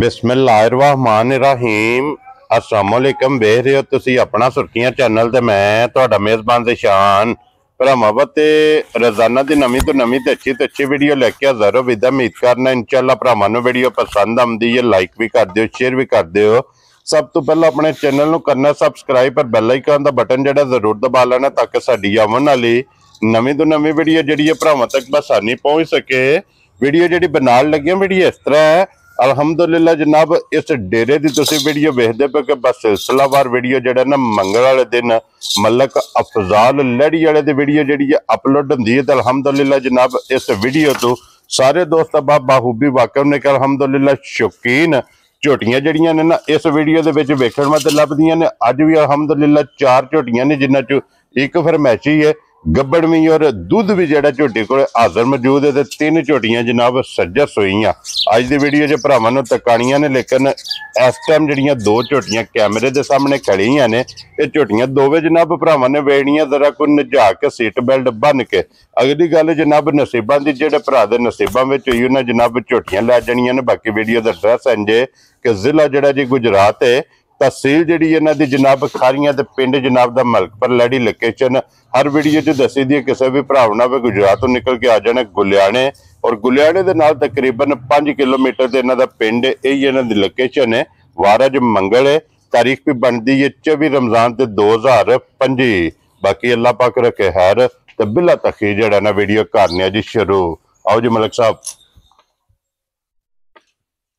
बिस्मिल्लाहिर्रहमानिर्रहीम अस्सलाम वालेकुम। वेख रहे हो तुसी अपना सुर्खियां चैनल ते मैं तुहाडा मेज़बान ज़िशान भरावां ते रोजाना दी नवीं तो नवीं ते अच्छी वीडियो लैके हाज़र हो। विद उम्मीद करना इंशाअल्लाह भरावां नूं वीडियो पसंद आउंदी है, लाइक भी कर दिओ, शेयर भी कर दिओ। सब तो पहले अपने चैनल नूं करना सबसक्राइब, पर बैल आइकन दा बटन जिहड़ा जरूर दबा लेना ताकि साडी आउण वाली नवीं तो नवीं वीडियो जिहड़ी है भरावां तक बसानी पहुंच सके। वीडियो जिहड़ी बनाण लगे वीडियो इस तरह है। अलहमदुलिल्लाह जनाब, इस डेरे की तुसी वीडियो वेखदे पे कि बस सिलसिलावार वीडियो जिहड़ा ना मंगल वाले दिन मलक अफजाल लड़ी वाले दी वीडियो जिहड़ी है अपलोड हुंदी है। तो अलहमदुलिल्लाह जनाब इस वीडियो तो सारे दोस्त बाखूबी वाकिफ ने कि अलहमदुलिल्लाह शौकीन झोटियां जिहड़ियां ने ना इस वीडियो दे विच वेखण वास्ते लभदियां ने। अज भी अलहमदुलिल्लाह 4 झोटियां ने जिन्हां चों एक फरमैशी है, गब्बड़ भी और दुध भी जो झोटी को हाजिर मौजूद है। 3 झोटियां जनाब सज्जा सोईयां अज की वीडियो च भरावां नूं तकाणियां ने। लेकिन इस टाइम जिहड़ियां 2 झोटियां कैमरे के सामने खड़ियां ने, ये झोटियां दोवें जनाब भरावां ने वेड़ियां जरा कोई नजा के सीट बेल्ट बन के। अगली गल जनाब नसीबां दी, जिहड़े भरा दे नसीबां विच होई उन्हां जनाब झोटियां लै जाणियां ने। बाकी वीडियो का एड्रैस इंज है कि जिला जिहड़ा जी गुजरात है, तहसील जिहड़ी इन्हां दी जनाब खारियां ते पिंड जनाब दा मलकपुर लड़ी लोकेशन हर वीडियो च दसी दी। किसी भी भरा ना भी गुजरात तो निकल के आ जाने गुलियाने, और गुलियाने दे नाल तकरीबन 5 किलोमीटर ते इन्हां दा पिंड है। यही इन्हां दी लोकेशन है। वार अज मंगल है, तारीख भी बनती है 24 रमजान ते 2025। बाकी अल्लाह पाक रखे खैर ते बिला तखीर जिहड़ा ना वीडियो करने जी शुरू। आओ जी मलिक साहब।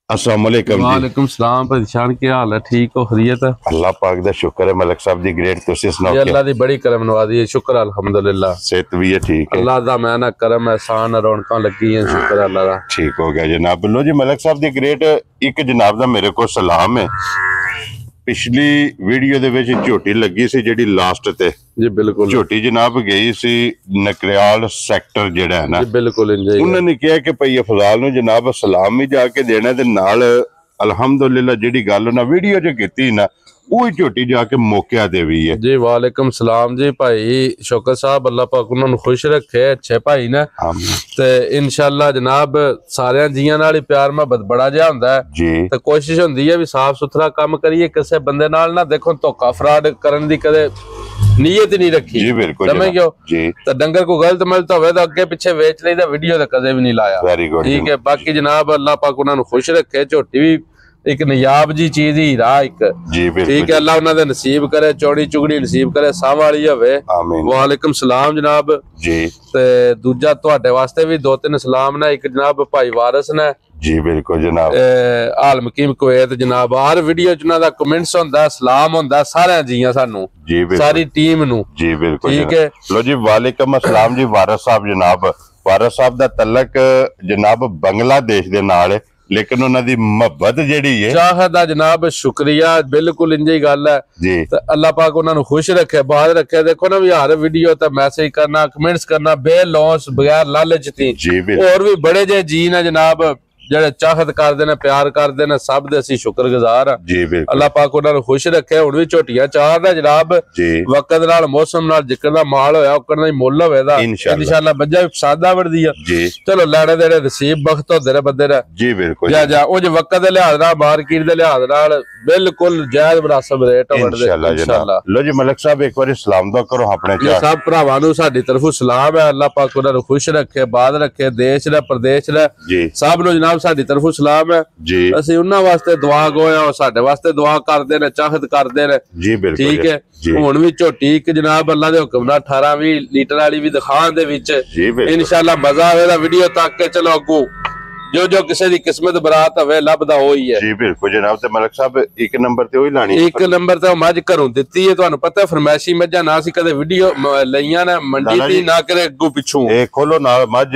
अस्सलाम वालेकुम। वालेकुम सलाम परेशान, क्या हाल है? ठीक हो? खैरियत है? अल्लाह पाक दा शुक्र है मलिक साहब जी, ग्रेट। तुसी सुनाओ? अल्लाह दी बड़ी करम नवाजी है, शुक्र अल्हम्दुलिल्लाह। सेहत भी है ठीक है? अल्लाह दा मैं ना करम एहसान रौनकां लगी हैं, शुक्र अल्लाह दा। ठीक हो गया जनाब। लो जी मलिक साहब दी ग्रेट। एक जनाब दा मेरे को सलाम है। पिछली वीडियो दे विच झोटी लगी सी जिहड़ी लास्ट ते जी, बिल्कुल झोटी जनाब गई सी नकरियाल सेक्टर जिहड़ा है ना, बिल्कुल। उन्होंने कहा कि भाई अफजाल नूं जनाब सलाम भी जाके देना ते नाल अलहमदुलिल्लाह जिहड़ी गल ना वीडियो च कीती ना वही झोटी जाके मौके दे भी है जी। वालेकुम सलाम जी भाई शौकत साहब, अल्लाह पाक उन्होंने खुश रखे, अच्छे भाई ने। ते इंशाअल्लाह जनाब सारे जियां नाल ही प्यार मोहब्बत बड़ा जिहा हुंदा है जी। ते कोशिश हुंदी है भी साफ सुथरा काम करिए, किसी बंदे नाल ना देखो धोखा फ्रॉड करन दी कदे नीयत नहीं रखी जी। बिल्कुल समझ गयो जी। ते डंगर को गलत मलत होवे तो अगे पीछे वेच लईदा, वीडियो ते कदे भी नहीं लाया। वेरी गुड, ठीक है। बाकी जनाब अल्लाह पाक उन्होंने खुश रखे, झोटी भी एक नयाब जी चीज ही रहा एक जी। ठीक है, अल्लाह उन्होंने नसीब करे, चौड़ी चुगड़ी नसीब करे, साह वाली होवे। वालेकुम सलाम जनाब जी। ते दूजा तुहाडे वास्ते भी 2-3 सलाम ने। एक जनाब भाई वारिस ने जी। बिल्कुल जनाब। आल मकीम कुवैत जनाब, हर वीडियो च उन्हां दा कमेंट्स हुंदा, सलाम हुंदा सारे जियां सानू जी, सारी टीम नू जी। बिल्कुल ठीक है। लो जी वालेकुम अस्सलाम जी। वारिस साहब जनाब, वारिस साहब दा तलक जनाब बांग्लादेश दे नाल है, लेकिन उन्हां दी मोहब्बत जिहड़ी है चाहत दा जनाब शुक्रिया। बिल्कुल इंज ही गल है जी। ते अल्लाह पाक उन्हां नू खुश रखे, बात रखे। देखो ना भी हर वीडियो ते मैसेज करना, कमेंट्स करना बेलौस बगैर लालच दी जी। और भी बड़े जे जी ने जनाब जेड़े चाहत करदे ने, प्यार करदे ने, सब दे असीं शुक्रगुजार हां जी। बिल्कुल अल्लाह पाक उन्हां नू खुश रखे। हुण भी झोटियां 4 ने जनाब जी। वक्त नाल मौसम नाल जिक्र दा माल होया उकड़ दा ही मुੱਲ होवेगा इंशाअल्लाह। बज्जा भी सादा वरदी है जी। चलो लैणे देणे नसीब बख्त होंदे ने बंदे ने जी। बिल्कुल जा ओ जे वक्त दे लिहाज नाल मार्केट दे लिहाज नाल बिल्कुल जायज मुनासिब रेट होवणगे इंशाअल्लाह। लो जी मलिक साहब एक बार सलाम दा करो अपने सब भरावां नू साडी तरफों सलाम है। अल्लाह पाक उन्हां नू खुश रखे, बाद रखे, देश ने प्रदेश ने जी सब नू जनाब साडी तरफों सलाम है जी। असीं उन्हां वास्ते दुआ गोया, और साडे वास्ते दुआ करदे ने, चाहत करदे ने जी। बिल्कुल ठीक है। हुण भी झोटी एक जनाब अल्लाह दे हुक्म नाल 18-20 लीटर वाली भी दिखाण दे विच इंशाअल्लाह मजा आवेगा वीडियो तक के। चलो अगू जो जो किसी दी किस्मत बरात हवे लभदा होई है जी। बिल्कुल जनाब। ते मलिक साहब एक नंबर ते ओही लानी, एक नंबर ते मझ घरों दित्ती है। तुहानू पता है फरमैशी मझां ना सी कदे वीडियो लईयां ने मंडी दी ना करे अगू पिछू। ए खोलो ना मझ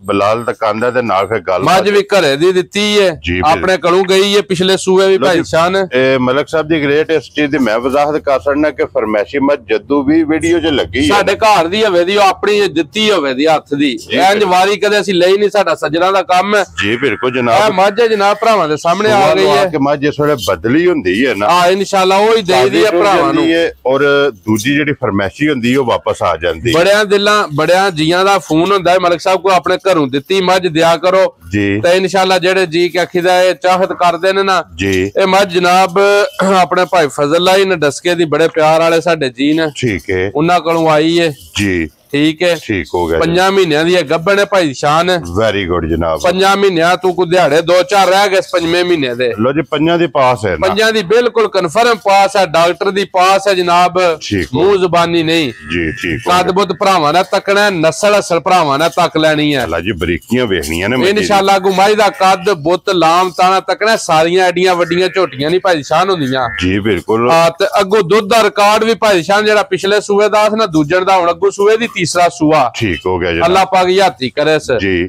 बलाल दुकानदार दे नाल फिर गल मझ भी घरे दी दित्ती है, अपने घरों गई है पिछले सूए भी भाई शान। ए मलिक साहब दी ग्रेट इस चीज दी मैं वजाहत कर सकना कि फरमैशी मझ जद्दू भी वीडियो च लगी है साडे घर दी होवे दी, अपनी दित्ती होवे दी हत्थ दी, इंज वारी कदे असीं लई नहीं, साडा सज्जणा दा काम है ਜੀ ਬਿਲਕੁਲ ਜਨਾਬ ਮੱਝ ਜਨਾਬ ਭਰਾਵਾਂ ਦੇ ਸਾਹਮਣੇ ਆ ਗਈ ਹੈ ਕਿ ਮੱਝ ਇਸ ਵੇਲੇ ਬਦਲੀ ਹੁੰਦੀ ਹੈ ਨਾ ਇਨਸ਼ਾਅੱਲਾ ਉਹ ਹੀ ਦੇਈਦੀ ਹੈ ਭਰਾਵਾਂ ਨੂੰ ਔਰ ਦੂਜੀ ਜਿਹੜੀ ਫਰਮੈਸ਼ੀ ਹੁੰਦੀ ਉਹ ਵਾਪਸ ਆ ਜਾਂਦੀ। ਬੜਿਆਂ ਜੀਆਂ ਦਾ ਫੋਨ ਹੁੰਦਾ ਹੈ ਮਲਕ ਸਾਹਿਬ ਕੋ ਆਪਣੇ ਘਰੋਂ ਦਿੱਤੀ ਮੱਝ ਦਿਆ ਕਰੋ ਜੀ ਤੇ ਇਨਸ਼ਾਅੱਲਾ ਜਿਹੜੇ ਜੀ ਕਿ ਆਖੀਦਾ ਇਹ ਚਾਹਤ ਕਰਦੇ ਨੇ ਨਾ ਜੀ ਇਹ ਮੱਝ ਜਨਾਬ ਆਪਣੇ ਭਾਈ ਫਜ਼ਲ ਨੇ ਡਸਕੇ ਦੀ ਬੜੇ ਪਿਆਰ ਵਾਲੇ ਸਾਡੇ ਜੀ ਨੇ ਠੀਕ ਹੈ ਉਹਨਾਂ ਕੋਲੋਂ ਆਈ ਹੈ ਜੀ ਠੀਕ ਹੈ ਠੀਕ ਹੋ ਗਿਆ 5 ਮਹੀਨਿਆਂ ਦੀ ਗੱਭਣ ਹੈ ਭਾਈ ਸ਼ਾਨ ਵੈਰੀ ਗੁੱਡ ਜਨਾਬ 5 ਮਹੀਨਿਆਂ ਤੂੰ ਕੋ ਦਿਹਾੜੇ 2-4 ਰਹਿ ਗਏ 5ਵੇਂ ਮਹੀਨੇ ਦੇ ਲੋ ਜੀ 5 ਦੀ ਪਾਸ ਹੈ 5 ਦੀ ਬਿਲਕੁਲ ਕਨਫਰਮ ਪਾਸ ਹੈ ਡਾਕਟਰ ਦੀ ਪਾਸ ਹੈ ਜਨਾਬ ਮੂੰਹ ਜ਼ੁਬਾਨੀ ਨਹੀਂ ਜੀ ਠੀਕ ਕਾਦਬੁੱਤ ਭਰਾਵਾਂ ਨੇ ਤੱਕਣਾ ਨਸਲ ਅਸਲ ਭਰਾਵਾਂ ਨੇ ਤੱਕ ਲੈਣੀ ਹੈ ਅੱਲਾ ਜੀ ਬਰੀਕੀਆਂ ਵੇਖਣੀਆਂ ਨੇ ਇਨਸ਼ਾਅੱਲਾ ਗੁਮਾਈ ਦਾ ਕੱਦ ਬੁੱਤ ਲਾਮ ਤਾਣਾ ਤੱਕਣਾ ਸਾਰੀਆਂ ਐਡੀਆਂ ਵੱਡੀਆਂ ਝੋਟੀਆਂ ਨਹੀਂ ਭਾਈ ਸ਼ਾਨ ਹੁੰਦੀਆਂ ਜੀ ਬਿਲਕੁਲ ਤੇ ਅੱਗੋਂ ਦੁੱਧ ਦਾ ਰਿਕਾਰਡ ਵੀ ਭਾਈ ਸ਼ਾਨ ਜਿਹੜਾ ਪਿਛਲੇ ਸੂਏ ਦਾ ਸੀ ਨਾ ਦੂਜਣ ਦਾ ਹੁਣ ਅੱਗੋਂ ਸੂਏ ਦੀ ਤੀਸਰਾ ਸੂਆ ਠੀਕ ਹੋ ਗਿਆ ਜੀ ਅੱਲਾਹ ਪਾਕ ਯਾਤੀ ਕਰੇ ਸ ਜੀ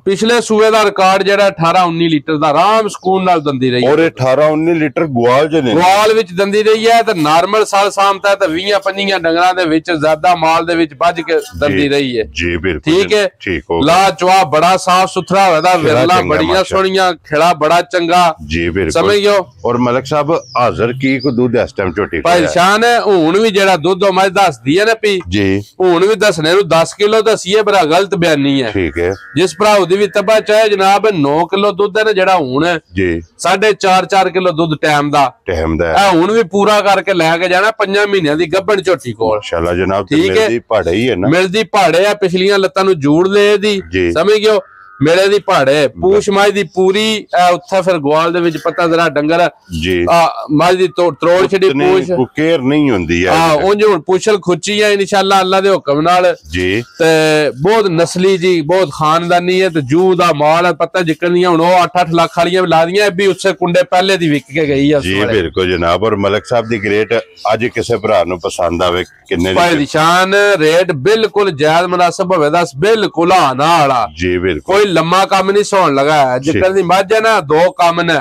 ਪਿਛਲੇ ਸੂਏ ਦਾ ਰਿਕਾਰਡ ਜਿਹੜਾ 18-19 ਲੀਟਰ ਦਾ ਆਰਾਮ ਸਕੂਨ ਨਾਲ ਦੰਦੀ ਰਹੀ ਔਰ 18-19 ਲੀਟਰ ਗਵਾਲ ਵਿੱਚ ਦੰਦੀ ਰਹੀ ਹੈ ਤੇ ਨਾਰਮਲ ਸਾਲ ਸਾਮਤਾ ਤੇ 20-25 ਡੰਗਰਾਂ ਦੇ ਵਿੱਚ ਜ਼ਿਆਦਾ ਮਾਲ ਦੇ ਵਿੱਚ ਵੱਜ ਕੇ ਦੰਦੀ ਰਹੀ ਹੈ ਜੀ ਬਿਲਕੁਲ ਠੀਕ ਹੈ ਠੀਕ ਹੋ ਲਾ ਚਵਾ ਬੜਾ ਸਾਫ ਸੁਥਰਾ ਹੋਦਾ ਵਿਰਲਾ ਬੜੀਆਂ ਸੋਹਣੀਆਂ ਖੇੜਾ ਬੜਾ ਚੰਗਾ ਜੀ ਬਿਲਕੁਲ ਸਮਝ ਗਿਓ ਔਰ ਮਲਕ ਸਾਹਿਬ ਹਾਜ਼ਰ ਕੀ ਕੋ ਦੁੱਧ ਇਸ ਟਾਈਮ ਝੋਟੀ ਭਾਈ ਸ਼ਾਨ ਹੈ ਹੁਣ ਵੀ ਜਿਹੜਾ ਦੁੱਧ ਉਹ ਮੈਂ ਦੱਸਦੀ ਹੈ ਨਾ ਪੀ ਜੀ ਹੁਣ ਵੀ ਦੱਸਣੇ ਨੂੰ 10 ਕਿਲੋ ਦਸੀਏ ਬੜਾ ਗਲਤ ਬਿਆਨੀ ਹੈ ਠੀਕ ਹੈ ਜਿਸ ਭਰਾ ਉਹਦੀ ਵੀ ਤਬਾ ਚਾਹੇ ਜਨਾਬ 9 ਕਿਲੋ ਦੁੱਧ ਹੈ ਨਾ ਜਿਹੜਾ ਹੁਣ ਜੀ 4.5 ਕਿਲੋ ਦੁੱਧ ਟਾਈਮ ਦਾ ਇਹ ਹੁਣ ਵੀ ਪੂਰਾ ਕਰਕੇ ਲੈ ਕੇ ਜਾਣਾ 5 ਮਹੀਨਿਆਂ ਦੀ ਗੱਭਣ ਝੋਟੀ ਕੋਲ ਮਾਸ਼ਾਅੱਲਾ ਜਨਾਬ ਤੇ ਮਿਲਦੀ ਭਾੜੇ ਹੀ ਹੈ ਨਾ ਮਿਲਦੀ ਭਾੜੇ ਆ ਪਿਛਲੀਆਂ ਲੱਤਾਂ ਨੂੰ ਜੂੜ ਲੈ ਇਹਦੀ ਸਮਝ ਗਿਓ ਮੇਲੇ ਦੀ ਭਾੜੇ ਪੂਛ ਮੱਝ ਦੀ ਪੂਰੀ ਉੱਥੇ ਫਿਰ ਗਵਾਲ ਦੇ ਵਿੱਚ ਪਤਾ ਜ਼ਰਾ ਡੰਗਰ ਜੀ ਮੱਝ ਦੀ ਤਰੋੜ ਛੜੀ ਪੂਛ ਕੇਅਰ ਨਹੀਂ ਹੁੰਦੀ ਹੈ ਉਂਝ ਹੁਣ ਪੁੱਛਲ ਖੁੱਚੀ ਹੈ ਇਨਸ਼ਾਅੱਲਾ ਅੱਲਾ ਦੇ ਹੁਕਮ ਨਾਲ ਜੀ ਤੇ ਬਹੁਤ ਨਸਲੀ ਜੀ ਬਹੁਤ ਖਾਨਦਾਨੀ ਹੈ ਤੇ ਜੂ ਦਾ ਮਾਲ ਹੈ ਪਤਾ ਜਿੱਕਣੀਆਂ ਹੁਣ ਉਹ 8-8 ਲੱਖ ਵਾਲੀਆਂ ਲਾ ਦੀਆਂ ਇਹ ਵੀ ਉਸੇ ਕੁੰਡੇ ਪਹਿਲੇ ਦੀ ਵਿਕ ਕੇ ਗਈ ਹੈ ਜੀ ਬਿਲਕੁਲ ਜਨਾਬ ਔਰ ਮਲਕ ਸਾਹਿਬ ਦੀ ਗ੍ਰੇਟ ਅੱਜ ਕਿਸੇ ਭਰਾ ਨੂੰ ਪਸੰਦ ਆਵੇ ਕਿੰਨੇ ਭਾਈ ਦੀ ਸ਼ਾਨ ਰੇਟ ਬਿਲਕੁਲ ਜਾਇਜ਼ ਮੁਨਾਸਬ ਹੋਵੇ ਦੱਸ ਬਿਲਕੁਲ ਆਣਾ ਵਾਲਾ ਜੀ ਬਿਲਕੁਲ ਲੰਮਾ ਕੰਮ ਨਹੀਂ ਸੌਣ ਲਗਾ ਜਿੱਕਰ ਦੀ ਮੱਝ ਹੈ ਨਾ ਦੋ ਕੰਮ ਨੇ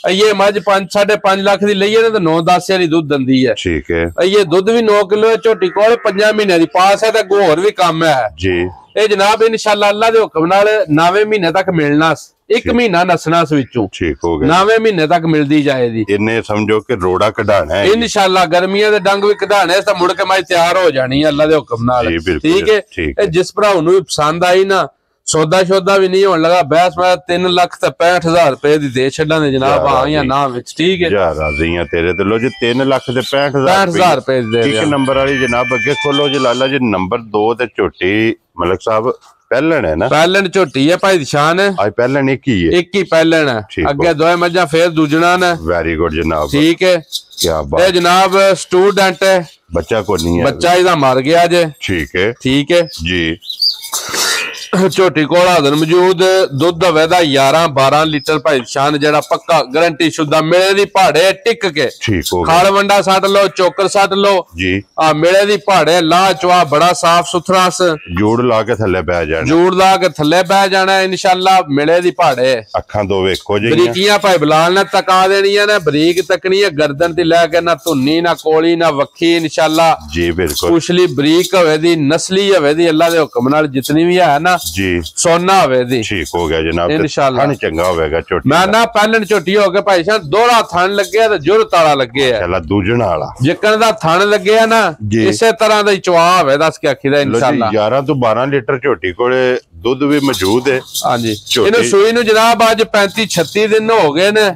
ਇਹ ਮੱਝ 5.5 ਲੱਖ ਦੀ ਲਈਏ ਨਾ ਤੇ 9-10 ਹਜ਼ਾਰ ਦੁੱਧ ਦਿੰਦੀ ਹੈ ਠੀਕ ਹੈ ਇਹ ਦੁੱਧ ਵੀ 9 ਕਿਲੋ ਝੋਟੀ ਕੋਲ 5 ਮਹੀਨਿਆਂ ਦੀ ਪਾਸ ਹੈ ਤੇ ਹੋਰ ਵੀ ਕੰਮ ਹੈ ਜੀ ਇਹ ਜਨਾਬ ਇਨਸ਼ਾਅੱਲਾ ਅੱਲਾ ਦੇ ਹੁਕਮ ਨਾਲ 9ਵੇਂ ਮਹੀਨੇ ਤੱਕ ਮਿਲਣਾ 1 ਮਹੀਨਾ ਨਸਣਾ ਇਸ ਵਿੱਚੋਂ ਠੀਕ ਹੋ ਗਿਆ 9ਵੇਂ ਮਹੀਨੇ ਤੱਕ ਮਿਲਦੀ ਜਾਏਗੀ ਇਹਨੇ ਸਮਝੋ ਕਿ ਰੋੜਾ ਕਢਾਣਾ ਹੈ ਇਨਸ਼ਾਅੱਲਾ ਗਰਮੀਆਂ ਦੇ ਡੰਗ ਵੀ ਕਢਾਣੇ ਤਾਂ ਮੁੜ ਕੇ ਮੱਝ ਤਿਆਰ ਹੋ ਜਾਣੀ ਹੈ ਅੱਲਾ ਦੇ ਹੁਕਮ ਨਾਲ ਠੀਕ ਹੈ ਇਹ ਜਿਸ ਭਰਾ ਨੂੰ ਵੀ ਪਸੰਦ ਆਈ ਨਾ ਸੌਦਾ ਵੀ ਨਹੀਂ ਹੋਣ ਲਗਾ ਬੈਸ ਮੈਂ 3,65,000 ਰੁਪਏ ਦੀ ਦੇ ਛੱਡਾਂ ਦੇ ਜਨਾਬ ਆ ਜਾਂ ਨਾ ਵਿੱਚ ਠੀਕ ਹੈ ਯਾਰ ਰਾਜ਼ੀਆਂ ਤੇਰੇ ਤੇ ਲੋ ਜੀ 3,65,000 ਰੁਪਏ ਦੇ ਇੱਕ ਨੰਬਰ ਵਾਲੀ ਜਨਾਬ ਅੱਗੇ ਖੋਲੋ ਜੀ ਲਾਲਾ ਜੀ ਨੰਬਰ 2 ਤੇ ਝੋਟੀ ਮਲਕ ਸਾਹਿਬ ਪਹਿਲਣ ਹੈ ਨਾ ਪਹਿਲਣ ਝੋਟੀ ਹੈ ਭਾਈ ਸ਼ਾਨ ਅੱਜ ਪਹਿਲਣ ਇੱਕ ਹੀ ਪਹਿਲਣ ਹੈ ਅੱਗੇ ਦੋਏ ਮੱਝਾਂ ਫੇਰ ਦੂਜਣਾ ਨੇ ਵੈਰੀ ਗੁੱਡ ਜਨਾਬ ਠੀਕ ਹੈ ਕੀ ਬਾਤ ਇਹ ਜਨਾਬ ਸਟੂਡੈਂਟ ਹੈ ਬੱਚਾ ਕੋ ਨਹੀਂ ਹੈ ਬੱਚਾ ਇਹਦਾ ਮਰ ਗਿਆ ਜੇ ਠੀਕ ਹੈ ਜੀ ਝੋਟੀ ਕੋਲ ਹਾਜ਼ਰ ਮੌਜੂਦ ਦੁੱਧ ਦਾ ਵੈਦਾ 11-12 ਲੀਟਰ ਭਾਈ ਸ਼ਾਨ ਜਿਹੜਾ ਪੱਕਾ ਗਾਰੰਟੀ ਸ਼ੁਦਾ ਮੇਲੇ ਦੀ ਭਾੜੇ ਟਿਕ ਕੇ ਖਾਲ ਵੰਡਾ ਸੱਟ ਲਓ ਚੋਕਰ ਸੱਟ ਲਓ ਜੀ ਆ ਮੇਲੇ ਦੀ ਭਾੜੇ ਲਾ ਚਵਾ ਬੜਾ ਸਾਫ ਸੁਥਰਾ ਜੋੜ ਲਾ ਕੇ ਥੱਲੇ ਬਹਿ ਜਾਣਾ ਇਨਸ਼ਾਅੱਲਾ ਮੇਲੇ ਦੀ ਭਾੜੇ ਅੱਖਾਂ ਦੋ ਵੇਖੋ ਜੀ ਬਰੀਕੀਆਂ ਭਾਈ ਬਲਾਲ ਨੇ ਤਕਾ ਦੇਣੀਆਂ ਨੇ ਬਰੀਕ ਤੱਕਣੀ ਹੈ ਗਰਦਨ ਤੇ ਲੈ ਕੇ ਨਾ ਧੁੰਨੀ ਨਾ ਕੋਲੀ ਨਾ ਵੱਖੀ ਇਨਸ਼ਾਅੱਲਾ ਜੀ ਬਿਲਕੁਲ ਪੁਛਲੀ ਬਰੀਕ ਹੋਵੇ ਦੀ ਨਸਲੀ ਹੋਵੇ ਦੀ ਅੱਲਾ ਦੇ ਹੁਕਮ ਨਾਲ ਜਿਤਨੀ ਵੀ ਹੈ ਨਾ ਜੀ ਸੋਨਾ ਹੋਵੇ ਦੀ ਠੀਕ ਹੋ ਗਿਆ ਜਨਾਬ ਇਨਸ਼ਾਅੱਲਾ ਥਣ ਚੰਗਾ ਹੋਵੇਗਾ ਝੋਟੀ ਮੈਂ ਨਾ ਪਹਿਲਣ ਝੋਟੀ ਹੋ ਕੇ ਭਾਈ ਸਾਹਿਬ ਦੋਹਰਾ ਥਣ ਲੱਗਿਆ ਤੇ ਜੁਰ ਤਾਲਾ ਲੱਗਿਆ ਅੱਲਾ ਦੂਜਣ ਵਾਲਾ ਜਿੱਕਣ ਦਾ ਥਣ ਲੱਗਿਆ ਨਾ ਇਸੇ ਤਰ੍ਹਾਂ ਦਾ ਹੀ ਚਵਾ ਹੋਵੇ ਦੱਸ ਕੇ ਆਖੀਦਾ ਇਨਸ਼ਾਅੱਲਾ 11 ਤੋਂ 12 ਲੀਟਰ ਝੋਟੀ ਕੋਲੇ ਦੁੱਧ ਵੀ ਮੌਜੂਦ ਹੈ ਹਾਂਜੀ ਇਹਨੂੰ ਸੂਈ ਨੂੰ ਜਨਾਬ ਅੱਜ 35-36 ਦਿਨ ਹੋ ਗਏ ਨੇ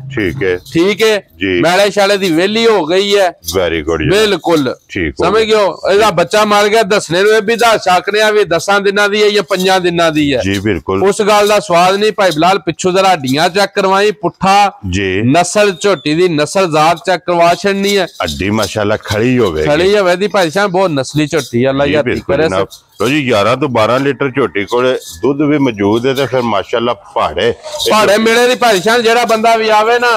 ਠੀਕ ਹੈ ਮੈਲੇ ਛਾਲੇ ਦੀ ਵੇਲੀ ਹੋ ਗਈ ਹੈ ਵੈਰੀ ਗੁੱਡ ਬਿਲਕੁਲ ਠੀਕ ਸਮਝ ਗਿਓ ਇਹਦਾ ਬੱਚਾ ਮਰ ਗਿਆ ਦੱਸਣੇ ਨੂੰ ਇਹ ਵੀ ਦੱਸ ਸਕਨੇ ਆ ਵੀ 10 ਦਿਨਾਂ ਦੀ ਹੈ ਜਾਂ 5 ਦਿਨਾਂ ਦੀ ਹੈ ਜੀ ਬਿਲਕੁਲ ਉਸ ਗੱਲ ਦਾ ਸਵਾਦ ਨਹੀਂ ਭਾਈ ਬਲਾਲ ਪਿੱਛੋਂ ਜ਼ਰਾ ਹੱਡੀਆਂ ਚੈੱਕ ਕਰਵਾਈ ਪੁੱਠਾ ਜੀ ਨਸਲ ਝੋਟੀ ਦੀ ਨਸਲ ਜ਼ਾਤ ਚੈੱਕ ਕਰਵਾ ਛੱਡਣੀ ਹੈ ਅੱਡੀ ਮਾਸ਼ਾਅੱਲਾ ਖੜੀ ਹੋਵੇ ਦੀ ਭਾਈ ਸਾਹਿਬ ਬਹੁਤ ਨਸਲੀ ਝੋਟੀ ਅੱਲਾ ਯਾਦ ਕਰੇ ਲੋ ਜੀ 11 ਤੋਂ 12 ਲੀਟਰ ਝੋਟੀ ਕੋਲ ਦੁੱਧ ਵੀ ਮੌਜੂਦ ਹੈ ਤੇ ਫਿਰ ਮਾਸ਼ਾਅੱਲਾ ਪਹਾੜੇ ਮੇਲੇ ਦੀ ਭਾਈ ਸਾਹਿਬ ਜਿਹੜਾ ਬੰਦਾ ਵੀ ਆਵੇ ਨਾ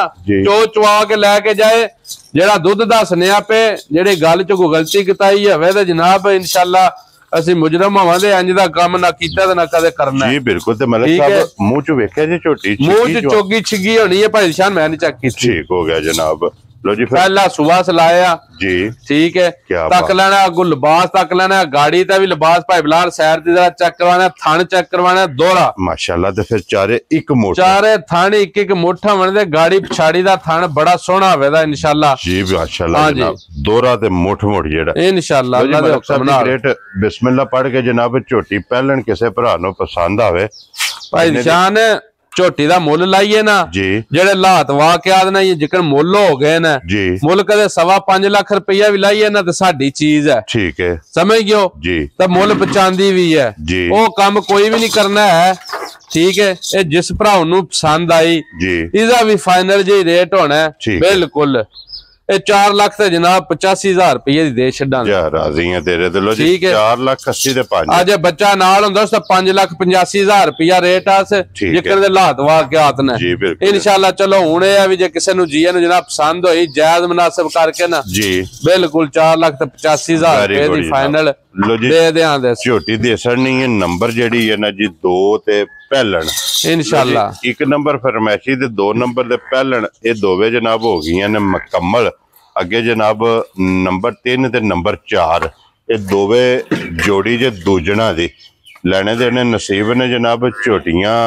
ਚੋ ਚਵਾ ਕੇ ਲੈ ਕੇ ਜਾਏ ਜਿਹੜਾ ਦੁੱਧ ਦੱਸਨੇ ਆਪੇ ਜਿਹੜੀ ਗੱਲ ਚ ਕੋਈ ਗਲਤੀ ਕਿਤਾਈ ਹੋਵੇ ਤੇ ਜਨਾਬ ਇਨਸ਼ਾਅੱਲਾ ਅਸੀਂ ਮੁਜਰਮ ਹੋਵਾਂਗੇ ਇੰਜ ਦਾ ਕੰਮ ਨਾ ਕੀਤਾ ਤੇ ਨਾ ਕਦੇ ਕਰਨਾ ਜੀ ਬਿਲਕੁਲ ਤੇ ਮਲਕ ਸਾਹਿਬ ਮੂੰਹ ਚ ਵੇਖਿਆ ਜੀ ਝੋਟੀ ਮੂੰਹ ਚ ਚੋਗੀ ਛਿੱਗੀ ਹੋਣੀ ਹੈ ਭਾਈ ਸ਼ਾਨ ਮੈਂ ਨਹੀਂ ਚੈੱਕ ਕੀਤੀ ਠੀਕ ਹੋ ਗਿਆ ਜਨਾਬ लो जी पहला सुबह सलाया जी ठीक है तक लेना अगू लिबास तक लेना गाड़ी का भी लिबास भाई बिलाल सैर की तरह चेक करवाना थन चेक करवाना दोहरा माशाल्लाह ते फिर चारे एक मोठ चारे थन एक मोटा बनदे गाड़ी पिछाड़ी दा थन बड़ा सोहना होवेगा इंशाल्लाह जी माशाल्लाह जनाब दोहरा ते मोठ मोठ जेड़ा इंशाल्लाह अल्लाह दे हुक्म नाल ग्रेट बिस्मिल्लाह पढ़ के जनाब झोटी पहलन किसे भरा नु पसंद आवे भाई निशान झोटी दा मुल लाइए ना जी जेड़े लात वाकयात ना ये जिकन मुल हो गए ना जी मुल कदे 5.25 लाख रुपया भी लाइए ना तो साडी चीज है ठीक है समझ गयो जी तो मुल पचांदी भी है जी वो काम कोई भी नहीं करना है ठीक है ये जिस भरा नु पसंद आई जी इसका भी फाइनल जी रेट होना है बिल्कुल 4 लाख ते जनाब 85,000 रुपये दी दे छड्डां राजी है तेरे ते लो जी 4,80,000 ते 5 आज बच्चा नाल हुंदा तो 5,85,000 रुपया रेट आस जिकर दे लात वाकयात ने इंशाल्लाह चलो हुण ए भी जे किसे नु जीए नु जनाब पसंद होई जायज मुनासिब करके ना जी बिल्कुल 4,85,000 रुपये दी फाइनल लो जी दे देआं दे झोटी देसण नहीं है नंबर जेडी है ना जी 2 ते पहलन इंशाल्लाह 1 नंबर फरमैशी ते 2 नंबर दे पहलन ये दोवे जनाब हो गईयां ने मुकम्मल अगे जनाब नंबर 3 ते नंबर 4 ये दोवे जोड़ी जे दूजना दी लेने देने नसीब ने जनाब झोटियां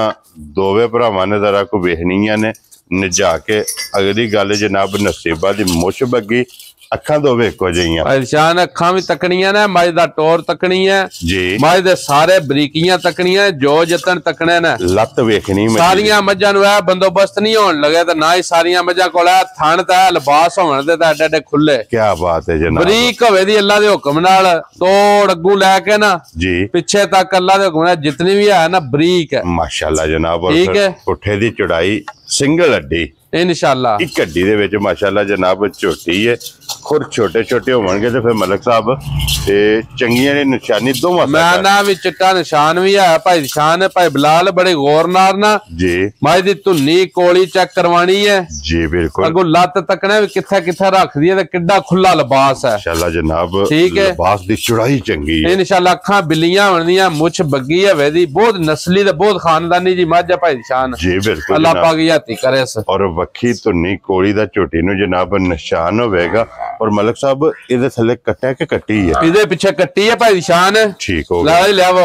दोवे भरावां ने जरा को वेखनियां ने नजा के अगली गल जनाब नसीबा दी मुछ बगी अखा दोवे इको जिहियां पहचान अखा भी तकनियां ने मज दा टोर तकनी है जी मज दे सारे बरीकियां तकनियां जो जतन तकने ने लत वेखनी सारियां मज्जां नु है बंदोबस्त नहीं होने लगे तो ना ही सारियां मज्जां कोल है थन ते लिबास होवन दे ते एडे खुले क्या बात है जनाब बरीक होवे दी अल्लाह दे हुक्म नाल तोड़ अग्गू लेके ना जी पीछे तक अल्लाह दे हुक्म नाल जितनी भी है ना बरीक है माशाल्लाह जनाब ठीक है पुठे दी चौड़ाई सिंगल अड्डी इंशाल्लाह एक अड्डी दे विच माशाल्लाह जनाब झोटी है खुर छोटे छोटे होवणगे ते फिर मलक साहब ते चंगियां ने निशानी दोवां मैं ना भी चिट्टा निशान भी है भाई निशान है भाई बिलाल बड़े गौर नाल ना जी माई दी धुन्नी कोली चेक करवानी है जी बिल्कुल अगो लत तकने भी किथे किथे रख दी है ते किड्डा खुला लिबास है इंशाल्लाह जनाब ठीक है लिबास दी चौड़ाई चंगी है इंशाल्लाह अखां बिल्लियां बनदियां मुछ बग्गी है दी बहुत नस्ली ते बहुत खानदानी जी मझ है भाई निशान जी बिल्कुल अल्लाह पाक याती करे और वखी धुन्नी कोली दा झोटी नु जनाब निशान होवेगा और मलक साहब इधर थले कट्टा के कट्टी है इधर पीछे कट्टी है भाई निशान ठीक हो गया ले वो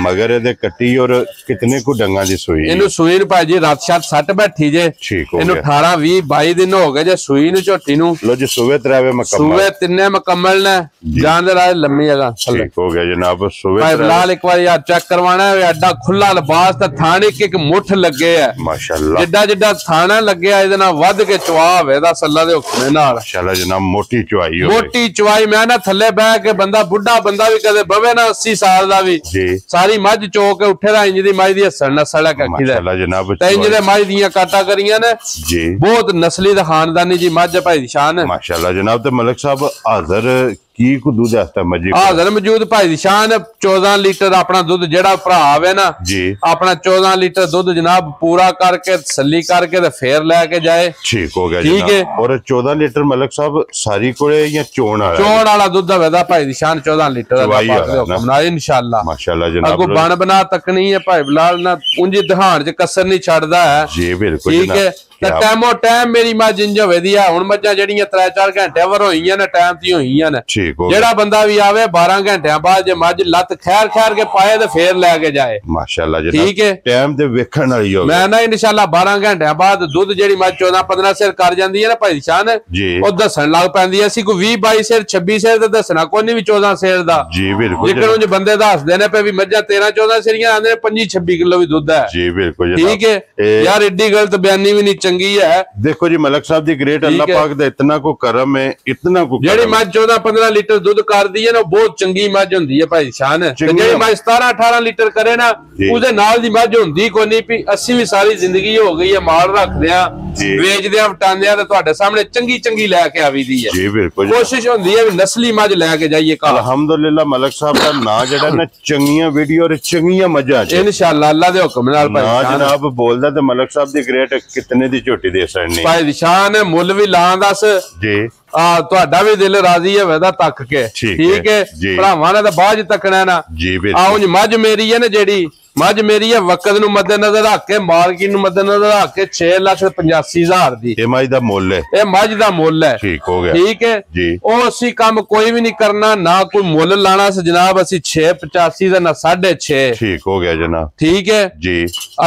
मगर इधर कट्टी और कितने को डंगा दी सुई इनु सुई नु भाई जी रात शात सट बैठी जे ठीक हो गया इनु 18 20 22 दिन हो गए जे सुई नु झोटी नु लो जी सुवे त्रावे मुकम्मल सुवे तिन्ने मुकम्मल ने जान दे राज लम्मी जगह ठीक हो गया जनाब सुवे भाई बिलाल एक बार यार चेक करवाना है एडा खुला लिबास ते थाने एक मुठ लगे है माशाल्लाह जिड्डा जिड्डा थाना लगे है इदे नाल वध के चवा होवेदा सल्ला दे हुक्म नाल माशाल्लाह जनाब मोटी चवाई हो मोटी चवाई मैं ना थले बह के बंदा बुढ़ा बंदा भी कदे बवे ना 80 साल दा भी जी सारी मझ चो के उठे दा इंज दी मझ दी हसन नस्ल है कखी दा माशाल्लाह जनाब ते इंज दे मझ दियां काटा करियां ने जी बहुत नस्ली दा खानदानी जी मझ भाई निशान है माशाल्लाह जनाब ते मलक साहब हाजिर की को दूध आस्ता मजी हाजिर मौजूद भाई निशान 14 लीटर अपना दूध जेड़ा भरा आवे ना जी अपना 14 लीटर दूध जनाब पूरा करके तसल्ली करके ते फिर लेके जाए ठीक हो गया ठीक है और 14 लीटर मलक साहब सारी कोले या चोण वाला दूध होवेदा भाई निशान 14 लीटर इंशाल्लाह माशाल्लाह जनाब अगो बन बना तकनी है भाई बिलाल ना उंजी दहान च कसर नहीं छड़दा है जी बिल्कुल ठीक है टाइमो टाइम मेरी मझ इंज होवेदी है हुन मझां जेड़ियां 3-4 घंटे वर होईयां ने टाइम ती होईयां ने ठीक हो जेड़ा बंदा भी आवे 12 घंटियां बाद जे मझ लत खैर खैर के पाए ते फिर लेके जाए माशाल्लाह जी ठीक है टाइम ते वेखण वाली होवे मैं ना इंशाल्लाह 12 घंटियां बाद दूध जेड़ी मझ 14-15 सेर कर जांदी है ना भाई शान ओ दसन लग पैंदी है सी को 20-22 सेर 26 सेर ते दसना कोई नहीं भी 14 सेर दा जी बिल्कुल जेकर उंज बंदे दसदे ने पे भी मझां 13-14 सेरियां आंदे ने 25-26 किलो भी दूध है जी बिल्कुल ठीक है यार एडी गलत बयानी भी नहीं चंगी है देखो जी मलक साहब दी ग्रेट अल्लाह पाक दा इतना को करम है इतना को जेडी मझ 14-15 लीटर दूध कर दी है ना बहुत चंगी मझ हुंदी है भाई शान ते जेडी मझ 17-18 लीटर करे ना उदे नाल दी मझ हुंदी कोई नहीं भी अस्सी भी सारी जिंदगी हो गई है माल रखदे आ वेचदे आ वटांदे आ ते तुहाडे सामने चंगी चंगी लेके आवी दी है जी बिल्कुल कोशिश हुंदी है नस्ली मझ लेके जाइए अल्हम्दुलिल्लाह मलक साहब दा ना जेड़ा ना चंगियां वीडियो और चंगियां मझां इंशाअल्लाह अल्लाह दे हुक्म नाल भाई जनाब बोलदा ते मलक साहब दी ग्रेट कितने दी झोटी भाई निशान मुल भी ला दस जी ਤੁਹਾਡਾ ਵੀ ਦਿਲ ਰਾਜ਼ੀ ਹੋਵੇ ਦਾ ਤੱਕ ਕੇ ਠੀਕ ਹੈ ਭਰਾਵਾਂ ਨੇ ਤਾਂ ਬਾਅਦ ਤੱਕਣਾ ਨਾ ਜੀ ਬਿਲਕੁਲ ਆਉਂ ਮੱਝ ਮੇਰੀ ਹੈ ਨਾ ਜਿਹੜੀ ਮੱਝ ਮੇਰੀ ਹੈ ਵਕਤ ਨੂੰ ਮੱਦੇਨਜ਼ਰ ਰੱਖ ਕੇ ਮਾਰਕੀਟ ਨੂੰ ਮੱਦੇਨਜ਼ਰ ਰੱਖ ਕੇ 6,85,000 ਦੀ ਇਹ ਮੱਝ ਦਾ ਮੁੱਲ ਹੈ, ਇਹ ਮੱਝ ਦਾ ਮੁੱਲ ਹੈ। ਠੀਕ ਹੋ ਗਿਆ ਠੀਕ ਹੈ ਜੀ। ਉਹ ਅਸੀਂ ਕੰਮ ਕੋਈ ਵੀ ਨਹੀਂ ਕਰਨਾ, ਨਾ ਕੋਈ ਮੁੱਲ ਲਾਣਾ ਸੀ ਜਨਾਬ, ਅਸੀਂ 6,85 ਦਾ ਨਾ 6.5। ਠੀਕ ਹੋ ਗਿਆ ਜਨਾਬ, ਠੀਕ ਹੈ ਜੀ।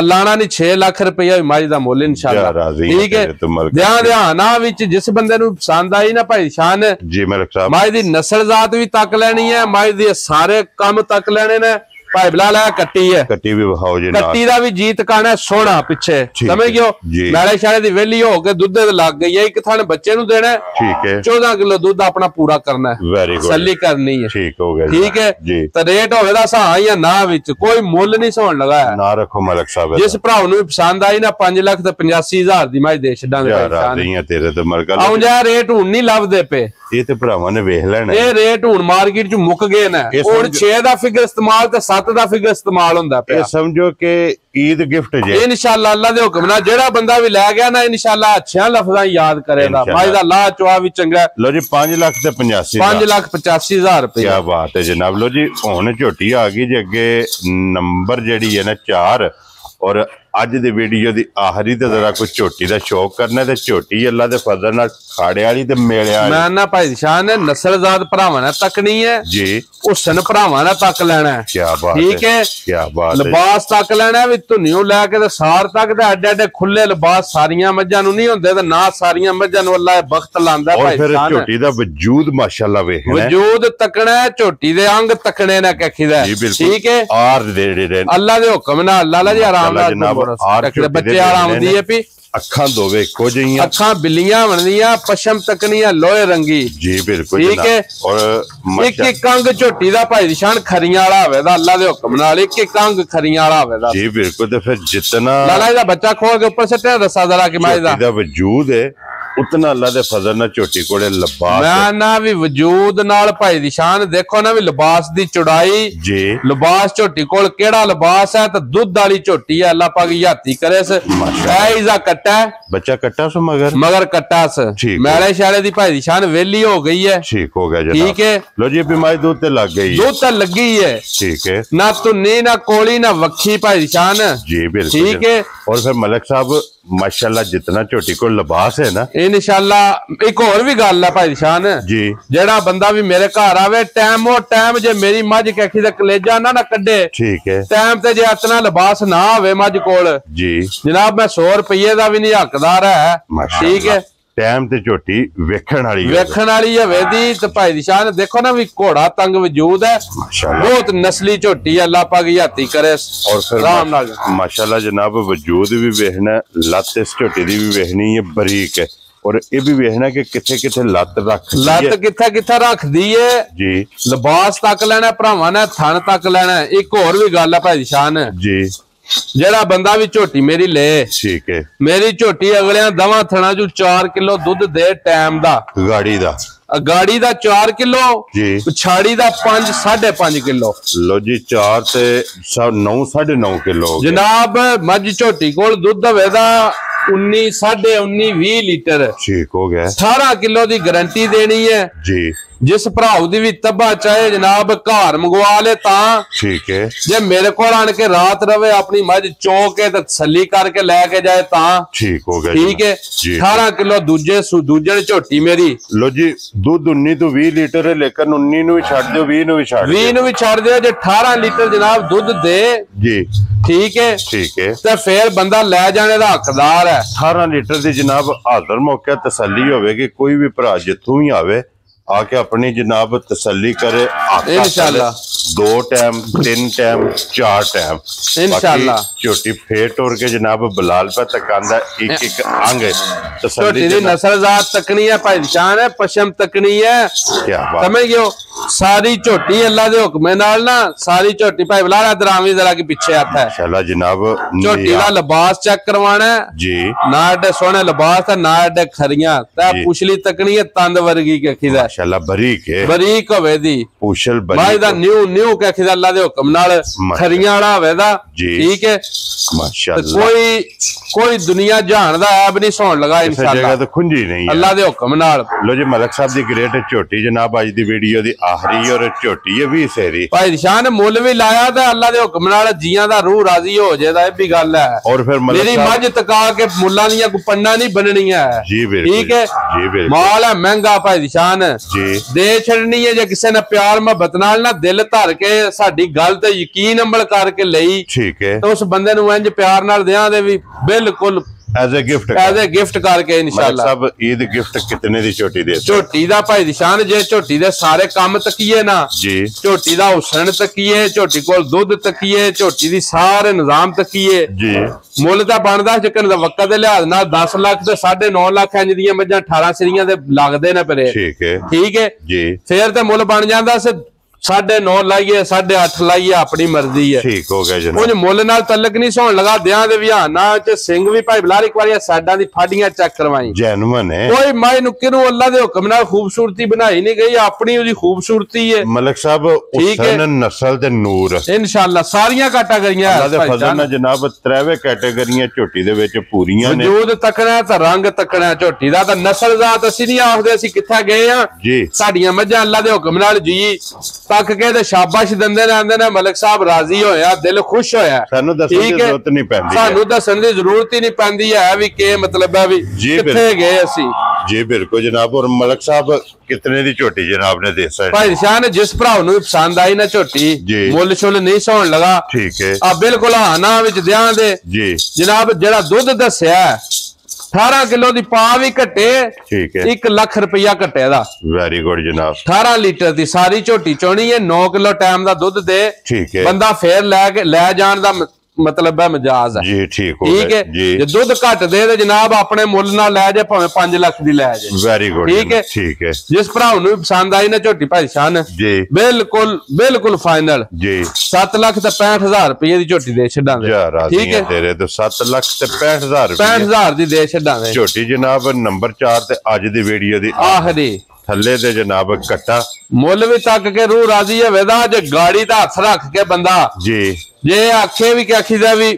ਲਾਣਾ ਨਹੀਂ 6 ਲੱਖ ਰੁਪਇਆ ਮੱਝ ਦਾ ਮੁੱਲ ਇਨਸ਼ਾਅੱਲਾ। ਠੀਕ ਹੈ ਧਿਆਨ ਵਿੱਚ ਜਿਸ ਬੰਦੇ ਨੂੰ ਪਸੰਦ ਆਈ ਨਾ ਭਾਈ ਸ਼ਾਨ ਜੀ ਮਲਕ ਸਾਹਿਬ, ਮੱਝ ਦੀ ਨਸਲ ਜ਼ਾਤ ਵੀ ਤੱਕ ਲੈਣੀ ਹੈ, ਮੱਝ ਦੇ ਸਾਰੇ ਕੰਮ ਤੱਕ ਲੈਣੇ ਨੇ। ਭਾਈ ਬਲਾਲ ਕੱਟੀ ਹੈ, ਕੱਟੀ ਵੀ ਵਿਖਾਓ ਜੀ। ਕੱਟੀ ਦਾ ਵੀ ਜੀਤ ਕਾਣਾ ਸੋਹਣਾ ਪਿੱਛੇ ਸਮਝ ਗਿਓ, ਨਾਲੇ ਸ਼ਾਲੇ ਦੀ ਵੇਲੀ ਹੋ ਕੇ ਦੁੱਧ ਲੱਗ ਗਈ ਹੈ। ਇੱਕ ਥਣ ਬੱਚੇ ਨੂੰ ਦੇਣਾ, ਠੀਕ ਹੈ, 14 ਕਿਲੋ ਦੁੱਧ ਆਪਣਾ ਪੂਰਾ ਕਰਨਾ ਹੈ, ਵੈਰੀ ਗੁੱਡ, ਤਸੱਲੀ ਕਰਨੀ ਹੈ। ਠੀਕ ਹੋ ਗਿਆ ਠੀਕ ਹੈ ਜੀ। ਤੇ ਰੇਟ ਹੋਵੇ ਦਾ ਸਾਂ ਜਾਂ ਨਾ ਵਿੱਚ ਕੋਈ ਮੁੱਲ ਨਹੀਂ ਸੋਣ ਲਗਾਇਆ ਨਾ ਰੱਖੋ ਮਲਕ ਸਾਹਿਬ। ਜਿਸ ਭਰਾ ਨੂੰ ਪਸੰਦ ਆਈ ਨਾ 5,85,000 ਦੀ ਮੈਂ ਦੇ ਛੱਡਾਂਗੇ ਤੇਰੇ ਤੇ ਮਲਕ ਆਉਂ ਜਾ ਰੇਟ ਹੁਣ ਨਹੀਂ ਲੱਭਦੇ ਪਏ, ਇਹ ਤੇ ਭਰਾਵਾਂ ਨੇ ਵੇਖ ਲੈਣਾ। ਇਹ ਰੇਟ ਹੁਣ ਮਾਰਕੀਟ ਚ ਮੁੱਕ ਗਏ ਨੇ। ਹੁਣ 6 ਦਾ ਫਿਗਰ ਇਸਤੇਮਾਲ ਤੇ 7 ਦਾ ਫਿਗਰ ਇਸਤੇਮਾਲ ਹੁੰਦਾ ਪਿਆ। ਇਹ ਸਮਝੋ ਕਿ ਈਦ ਗਿਫਟ ਜੇ ਇਨਸ਼ਾਅੱਲਾ ਅੱਲਾ ਦੇ ਹੁਕਮ ਨਾਲ ਜਿਹੜਾ ਬੰਦਾ ਵੀ ਲੈ ਗਿਆ ਨਾ ਇਨਸ਼ਾਅੱਲਾ ਅੱਛਿਆਂ ਲਫ਼ਜ਼ਾਂ ਯਾਦ ਕਰੇਗਾ। ਮਾਈ ਦਾ ਲਾ ਚਵਾ ਵੀ ਚੰਗਾ। ਲੋ ਜੀ 5,85,000 5,85,000 ਰੁਪਏ। ਕੀ ਬਾਤ ਹੈ ਜਨਾਬ। ਲੋ ਜੀ ਹੁਣ ਝੋਟੀ ਆ ਗਈ ਜੀ ਅੱਗੇ ਨੰਬਰ ਜਿਹੜੀ ਹੈ ਨਾ 4। ਔਰ ਅੱਜ ਦੀ ਵੀਡੀਓ ਦੀ ਆਖਰੀ ਤੇ ਜ਼ਰਾ ਕੋਈ ਝੋਟੀ ਦਾ ਸ਼ੌਕ ਕਰਨਾ ਤੇ ਝੋਟੀ ਅੱਲਾ ਦੇ ਫਜ਼ਲ ਨਾਲ ਖਾੜੇ ਵਾਲੀ ਤੇ ਮੇਲੇ ਵਾਲੀ। ਮੈਂ ਨਾ ਭਾਈ ਸ਼ਾਨ ਨੇ ਨਸਲਜ਼ਾਦ ਭਰਾਵਾਂ ਨਾਲ ਤੱਕਣੀ ਹੈ ਜੀ, ਹੁਸਨ ਭਰਾਵਾਂ ਨਾਲ ਤੱਕ ਲੈਣਾ ਹੈ। ਕੀ ਬਾਤ ਹੈ, ਠੀਕ ਹੈ, ਕੀ ਬਾਤ ਹੈ। ਲਿਬਾਸ ਤੱਕ ਲੈਣਾ ਵੀ ਧੁੰਨਿਓ ਲੈ ਕੇ ਤੇ ਸਾਰ ਤੱਕ ਤੇ ਐਡੇ ਐਡੇ ਖੁੱਲੇ ਲਿਬਾਸ ਸਾਰੀਆਂ ਮੱਝਾਂ ਨੂੰ ਨਹੀਂ ਹੁੰਦੇ ਤੇ ਨਾ ਸਾਰੀਆਂ ਮੱਝਾਂ ਨੂੰ ਅੱਲਾ ਬਖਤ ਲਾਂਦਾ ਭਾਈ ਸ਼ਾਨ। ਔਰ ਫਿਰ ਝੋਟੀ ਦਾ ਵਜੂਦ ਮਾਸ਼ਾਅੱਲਾ ਵੇਖਣਾ, ਵਜੂਦ ਤੱਕਣਾ ਹੈ, ਝੋਟੀ ਦੇ ਅੰਗ ਤੱਕਣੇ ਨਾ ਕਖੀਦਾ। ਠੀਕ ਹੈ, ਆਰ ਦੇ ਅੱਲਾ ਦੇ ਹੁਕਮ ਨਾਲ ਅੱਲਾ ਜੀ ਆਰਾਮ ਨਾਲ ਬੱਚੇ ਆਰਾਮ ਦੀ ਹੈ ਪੀ ਅੱਖਾਂ ਦੋਵੇਂ ਇੱਕੋ ਜਿਹੀਆਂ, ਅੱਖਾਂ ਬਿੱਲੀਆਂ ਬਣਦੀਆਂ, ਪਸ਼ਮ ਤੱਕਣੀਆਂ ਲੋਹੇ ਰੰਗੀ। ਜੀ ਬਿਲਕੁਲ ਠੀਕ ਹੈ। ਔਰ ਇੱਕ ਇੱਕ ਅੰਗ ਝੋਟੀ ਦਾ ਭਾਈ ਨਿਸ਼ਾਨ ਖਰੀਆਂ ਵਾਲਾ ਹੋਵੇਗਾ ਅੱਲਾ ਦੇ ਹੁਕਮ ਨਾਲ, ਇੱਕ ਇੱਕ ਅੰਗ ਖਰੀਆਂ ਵਾਲਾ ਹੋਵੇਗਾ। ਜੀ ਬਿਲਕੁਲ। ਤੇ ਫਿਰ ਜਿਤਨਾ ਲਾਲਾ ਦਾ ਬੱਚਾ ਖੋਲ ਕੇ ਉੱਪਰ ਸੱਟਿਆ ਦੱਸਾ ਜ਼ਰਾ ਕਿ ਮੈਂ ਦਾ ਵਜੂਦ ਹੈ ਉਤਨਾ ਅੱਲਾ ਦੇ ਫਜ਼ਲ ਨਾਲ ਝੋਟੀ ਕੋਲੇ ਲਿਬਾਸ ਮੈਂ ਨਾ ਵੀ ਵਜੂਦ ਨਾਲ ਭਾਈ ਦੀ ਸ਼ਾਨ ਦੇਖੋ ਨਾ ਵੀ ਲਿਬਾਸ ਦੀ ਚੌੜਾਈ ਜੀ, ਲਿਬਾਸ ਝੋਟੀ ਕੋਲ ਕਿਹੜਾ ਲਿਬਾਸ ਹੈ ਤੇ ਦੁੱਧ ਵਾਲੀ ਝੋਟੀ ਹੈ। ਅੱਲਾ ਪਾਕ ਯਾਤੀ ਕਰੇ ਸ ਐਜ਼ਾ ਕੱਟਾ ਬੱਚਾ ਕੱਟਾ ਸੋ ਮਗਰ ਕੱਟਾ ਸ ਮੈਲੇ ਸ਼ਾਲੇ ਦੀ ਭਾਈ ਦੀ ਸ਼ਾਨ ਵੇਲੀ ਹੋ ਗਈ ਹੈ। ਠੀਕ ਹੋ ਗਿਆ ਜਨਾਬ। ਠੀਕ ਹੈ। ਲੋ ਜੀ ਬਿਮਾਰੀ ਦੁੱਧ ਤੇ ਲੱਗ ਗਈ, ਦੁੱਧ ਤੇ ਲੱਗੀ ਹੈ। ਠੀਕ ਹੈ। ਨਾ ਧੁੰਨੀ ਨਾ ਕੋਲੀ ਨਾ ਵੱਖੀ ਭਾਈ ਦੀ ਸ਼ਾਨ। ਜੀ ਬਿਲकुल। ठीक है। और फिर मलिक साहब माशाल्लाह जितना झोटी को लिबास है ना इंशाल्लाह। एक और भी गल है भाई शान जी, जेड़ा बंदा भी मेरे घर आवे टाइम जे मेरी मझ कैखी दा कलेजा ना कड्डे, ठीक है, टाइम ते जे इतना लिबास ना होवे मझ कोल जी जनाब मैं 100 रुपये दा भी नहीं हकदार है। ठीक है। टाइम ते झोटी वेखण वाली हवे दी ते भाई दी शान देखो ना भी घोड़ा तंग वजूद है, बहुत नस्ली झोटी है, अल्लाह पाक याती करे। और फिर माशाल्लाह जनाब वजूद भी वेखना, लत इस झोटी दी भी वेखनी है बरीक है, और ये भी वेखना कि किथे किथे लत किथे रख दी है जी। लिबास तक लेना भरावां ने, थन तक लेना। एक होर भी गल है भाई दी शान जी, जेड़ा बंदा भी झोटी मेरी ले, ठीक है, मेरी झोटी अगले दवा थना जो 4 किलो दुध दे टाइम दा, गाड़ी दा 4 किलो जी, छाड़ी दा 5 5.5 किलो। लो जी 4 ते 9 9.5 किलो जनाब। मझ झोटी कोल दुध होवेगा 19 19.5 20 लीटर। ठीक हो गया। 18 किलो दी गारंटी देनी है जी। जिस भराऊ दी भी तब्बा चाहे जनाब घर मंगवा ले ता ठीक है, जे मेरे को आन के रात रवे अपनी मझ चो के तसल्ली करके लेके जाए ता ठीक हो गया। ठीक है। 18 किलो दूजे झोटी मेरी। लो जी दूध 19 तो 20 लीटर है, लेकिन 19 नु भी छड़ दो, 20 नु भी छड़ दो, 20 नु भी छड़ दो। जे 18 लीटर जनाब दूध दे जी, ठीक है, ठीक है, तो फिर बंदा ले जाने दा हकदार है। 18 लीटर दी जनाब हाजिर मौके तसल्ली होवेगी। कोई भी भरा जिथों ही आवे आके अपनी जनाब तसल्ली करे इंशाल्लाह। 2 टाइम 3 टाइम 4 टाइम इंशाल्लाह। झोटी फेट और के जनाब बलाल पे तकांदा एक एक अंग तसल्ली दी नस्लजात तकनी है, पहचान है, पशम तकनी है। क्या बात समझ गयो। सारी झोटी अल्लाह दे हुक्म नाल ना, सारी झोटी भाई बलाल दरावी जरा के पीछे आता है इंशाल्लाह जनाब। झोटी दा लिबास चेक करवाना जी, ना एडे सोहने लिबास है ना एडे खरियां ते पुछली तकनी है, तंद वर्गी के खिदा माशाल्लाह बरीक है, बरीक होवे दी। ਪੂਛਲ ਮਾਈ ਦਾ ਨਿਊ ਕਹਿ ਅੱਲਾ ਦੇ ਹੁਕਮ ਨਾਲ ਖਰੀਆਂ ਵਾਲਾ ਹੋਵੇਗਾ ਠੀਕ ਹੈ ਮਾਸ਼ਾਅੱਲਾ ਕੋਈ ਦੁਨੀਆ ਜਹਾਨ ਦਾ ਐਬ ਨਹੀਂ ਸੌਣ ਲਗਾ ਇਨਸ਼ਾਅੱਲਾ ਤੇ ਖੁੰਝੀ ਨਹੀਂ ਅੱਲਾ ਦੇ ਹੁਕਮ ਨਾਲ ਲੋ ਜੀ ਮਲਕ ਸਾਹਿਬ ਦੀ ਗ੍ਰੇਟ ਝੋਟੀ ਜਨਾਬ ਅੱਜ ਦੀ ਵੀਡੀਓ ਦੀ ਆਖਰੀ ਔਰ ਝੋਟੀ ਹੈ 20 ਸੇਰੀ ਭਾਈ ਨਿਸ਼ਾਨ ਨੇ ਮੁੱਲ ਵੀ ਲਾਇਆ ਤੇ ਅੱਲਾ ਦੇ ਹੁਕਮ ਨਾਲ ਜੀਆਂ ਦਾ ਰੂਹ ਰਾਜ਼ੀ ਹੋ ਜਾਏਦਾ ਇਹ ਵੀ ਗੱਲ ਹੈ ਔਰ ਫਿਰ ਮੇਰੀ ਮੱਝ ਤਕਾ ਕੇ ਮੁੱਲਾਂ ਦੀਆਂ ਕੋਈ ਪੰਨਾ ਨਹੀਂ ਬਣਨੀਆਂ ਜੀ ਬਿਲਕੁਲ ਠੀਕ ਹੈ ਜੀ ਬਿਲਕੁਲ ਮਾਲ ਹੈ ਮਹਿੰਗਾ ਭਾਈ ਨਿਸ਼ਾਨ ਜੀ ਦੇ ਛੱਡਣੀ ਹੈ ਜੇ ਕਿਸੇ ਨੇ ਪਿਆਰ ਮੁਹੱਬਤ ਨਾਲ ਨਾ ਦਿਲ ਧਰ ਕੇ ਸਾਡੀ ਗੱਲ ਤੇ ਯਕੀਨ ਅਮਲ ਕਰਕੇ ਲਈ ਠੀਕ ਹੈ ਤਾਂ ਉਸ ਬੰਦੇ ਨੂੰ ਇੰਜ ਪਿਆਰ ਨਾਲ ਦਿਆਂ ਦੇ ਵੀ ਬਿਲਕੁਲ ਐਜ਼ ਅ ਗਿਫਟ ਕਰਕੇ ਇਨਸ਼ਾਅੱਲਾ ਸਭ ਈਦ ਗਿਫਟ ਕਿਤਨੇ ਦੀ ਝੋਟੀ ਦੇ ਝੋਟੀ ਦਾ ਭਾਈ ਨਿਸ਼ਾਨ ਜੇ ਝੋਟੀ ਦੇ ਸਾਰੇ ਕੰਮ ਤੱਕੀਏ ਨਾ ਜੀ ਝੋਟੀ ਦਾ ਹੁਸਨ ਤੱਕੀਏ ਝੋਟੀ ਕੋਲ ਦੁੱਧ ਤੱਕੀਏ ਝੋਟੀ ਦੀ ਸਾਰੇ ਨਿਜ਼ਾਮ ਤੱਕੀਏ ਜੀ ਮੁੱਲ ਤਾਂ ਬਣਦਾ ਜਿਕਨ ਦਾ ਵਕਤ ਦੇ ਲਿਹਾਜ਼ ਨਾਲ 10 ਲੱਖ ਤੇ 9.5 ਲੱਖ ਇੰਜ ਦੀਆਂ ਮੱਝਾਂ 18 ਸਰੀਆਂ ਦੇ ਲੱਗਦੇ ਨੇ ਪਰੇ ਠੀਕ ਹੈ ਜੀ ਫੇਰ ਤੇ ਮੁੱਲ ਬਣ ਜਾਂਦਾ 9.5 ਲਾਈਏ 8.5 ਲਾਈਏ ਆਪਣੀ ਮਰਜ਼ੀ ਹੈ ਠੀਕ ਹੋ ਗਿਆ ਜਨਾਬ ਉਹ ਮੁੱਲ ਨਾਲ ਤਲਕ ਨਹੀਂ ਸੌਣ ਲਗਾ ਦਿਆਂ ਦੇ ਵਿਹਾਨਾ ਚ ਸਿੰਘ ਵੀ ਭਾਈ ਬਲਾਰ ਇੱਕ ਵਾਰੀ ਸਾਡਾਂ ਦੀ ਫਾਡੀਆਂ ਚੈੱਕ ਕਰਵਾਈ ਜੈਨੂਨ ਹੈ ਕੋਈ ਮਾਈ ਨੂੰ ਕਿਨੂੰ ਅੱਲਾ ਦੇ ਹੁਕਮ ਨਾਲ ਖੂਬਸੂਰਤੀ ਬਣਾਈ ਨਹੀਂ ਗਈ ਆਪਣੀ ਉਹਦੀ ਖੂਬਸੂਰਤੀ ਹੈ ਮਲਕ ਸਾਹਿਬ ਹੁਸਨ ਨਸਲ ਤੇ ਨੂਰ ਇਨਸ਼ਾਅੱਲਾ ਸਾਰੀਆਂ ਕੈਟਾਗਰੀਆਂ ਅੱਲਾ ਦੇ ਫਜ਼ਲ ਨਾਲ ਜਨਾਬ ਤਰੇਵੇਂ ਕੈਟਾਗਰੀਆਂ ਝੋਟੀ ਦੇ ਵਿੱਚ ਪੂਰੀਆਂ ਨੇ ਵਜੂਦ ਤੱਕਣਾ ਤਾਂ ਰੰਗ ਤੱਕਣਾ ਝੋਟੀ ਦਾ ਤਾਂ ਨਸਲ ਜ਼ਾਤ ਅਸੀਂ ਨਹੀਂ ਆਖਦੇ ਅਸੀਂ ਕਿੱਥੇ ਗਏ ਆ ਜੀ ਸਾਡੀਆਂ ਮੱਝਾਂ ਅੱਲਾ ਦੇ ਹੁਕਮ ਨਾਲ ਜੀ ਤੱਕ ਕੇ ਤੇ ਸ਼ਾਬਾਸ਼ ਦਿੰਦੇ ਰਹਿੰਦੇ ਨੇ ਮਲਕ ਸਾਹਿਬ ਰਾਜ਼ੀ ਹੋਇਆ ਦਿਲ ਖੁਸ਼ ਹੋਇਆ ਸਾਨੂੰ ਦੱਸਣ ਦੀ ਜ਼ਰੂਰਤ ਨਹੀਂ ਪੈਂਦੀ ਸਾਨੂੰ ਦੱਸਣ ਦੀ ਜ਼ਰੂਰਤ ਹੀ ਨਹੀਂ ਪੈਂਦੀ ਹੈ ਵੀ ਕੀ ਮਤਲਬ ਹੈ ਵੀ ਕਿੱਥੇ ਗਏ ਅਸੀਂ ਜੀ ਬਿਲਕੁਲ ਜਨਾਬ ਔਰ ਮਲਕ ਸਾਹਿਬ ਕਿਤਨੇ ਦੀ ਝੋਟੀ ਜਨਾਬ ਨੇ ਦੇਸਾ ਭਾਈ ਨਿਸ਼ਾਨ ਜਿਸ ਭਰਾ ਨੂੰ ਵੀ ਪਸੰਦ ਆਈ ਨਾ ਝੋਟੀ ਮੁੱਲ ਛੁੱਲ ਨਹੀਂ ਸੌਣ ਲਗਾ ਠੀਕ ਹੈ ਆ ਬਿਲਕੁਲ ਹਾਨਾ ਵਿੱਚ ਦਿਆਂ ਦੇ ਜੀ ਜਨਾਬ ਜਿਹੜਾ ਦੁੱਧ ਦੱਸਿਆ 18 ਕਿਲੋ ਦੀ ਪਾ ਵੀ ਘਟੇ ਠੀਕ ਹੈ 1 ਲੱਖ ਰੁਪਇਆ ਘਟੇ ਦਾ ਵੈਰੀ ਗੁੱਡ ਜਨਾਬ 18 ਲੀਟਰ ਦੀ ਸਾਰੀ ਝੋਟੀ ਚੋਣੀ ਹੈ 9 ਕਿਲੋ ਟਾਈਮ ਦਾ ਦੁੱਧ ਦੇ ਠੀਕ ਹੈ ਬੰਦਾ ਫੇਰ ਲੈ ਜਾਣ ਦਾ ਮਤਲਬ ਹੈ ਮਜਾਜ਼ ਹੈ ਜੀ ਠੀਕ ਹੈ ਜੇ ਦੁੱਧ ਘਟ ਦੇ ਤੇ ਜਨਾਬ ਆਪਣੇ ਮੁੱਲ ਨਾਲ ਲੈ ਜਾ ਭਾਵੇਂ 5 ਲੱਖ ਦੀ ਲੈ ਜਾ ਵੈਰੀ ਗੁੱਡ ਠੀਕ ਹੈ ਜਿਸ ਭਰਾ ਨੂੰ ਪਸੰਦ ਆਈ ਨਾ ਝੋਟੀ ਭਾਈ ਸ਼ਾਨ ਜੀ ਬਿਲਕੁਲ ਫਾਈਨਲ ਜੀ 7 ਲੱਖ ਤੇ 65,000 ਰੁਪਏ ਦੀ ਝੋਟੀ ਦੇ ਛੱਡਾਂਗੇ ਠੀਕ ਹੈ ਤੇਰੇ ਤੇ 7 ਲੱਖ ਤੇ 65,000 65,000 ਦੀ ਦੇ ਛੱਡਾਂਗੇ ਝੋਟੀ ਜਨਾਬ ਨੰਬਰ 4 ਤੇ ਅੱਜ ਦੀ ਵੀਡੀਓ ਦੀ ਆਖਰੀ ਥੱਲੇ ਦੇ ਜਨਾਬ ਕੱਟਾ ਮੁੱਲ ਵੀ ਤੱਕ ਕੇ ਰੂਹ ਰਾਜ਼ੀ ਹੋਵੇ ਦਾ ਜੇ ਗਾੜੀ ਦਾ ਹੱਥ ਰੱਖ ਕੇ ਬੰਦਾ ਜੀ ਜੇ ਆਖੇ ਵੀ ਕਿ ਆਖੀਦਾ ਵੀ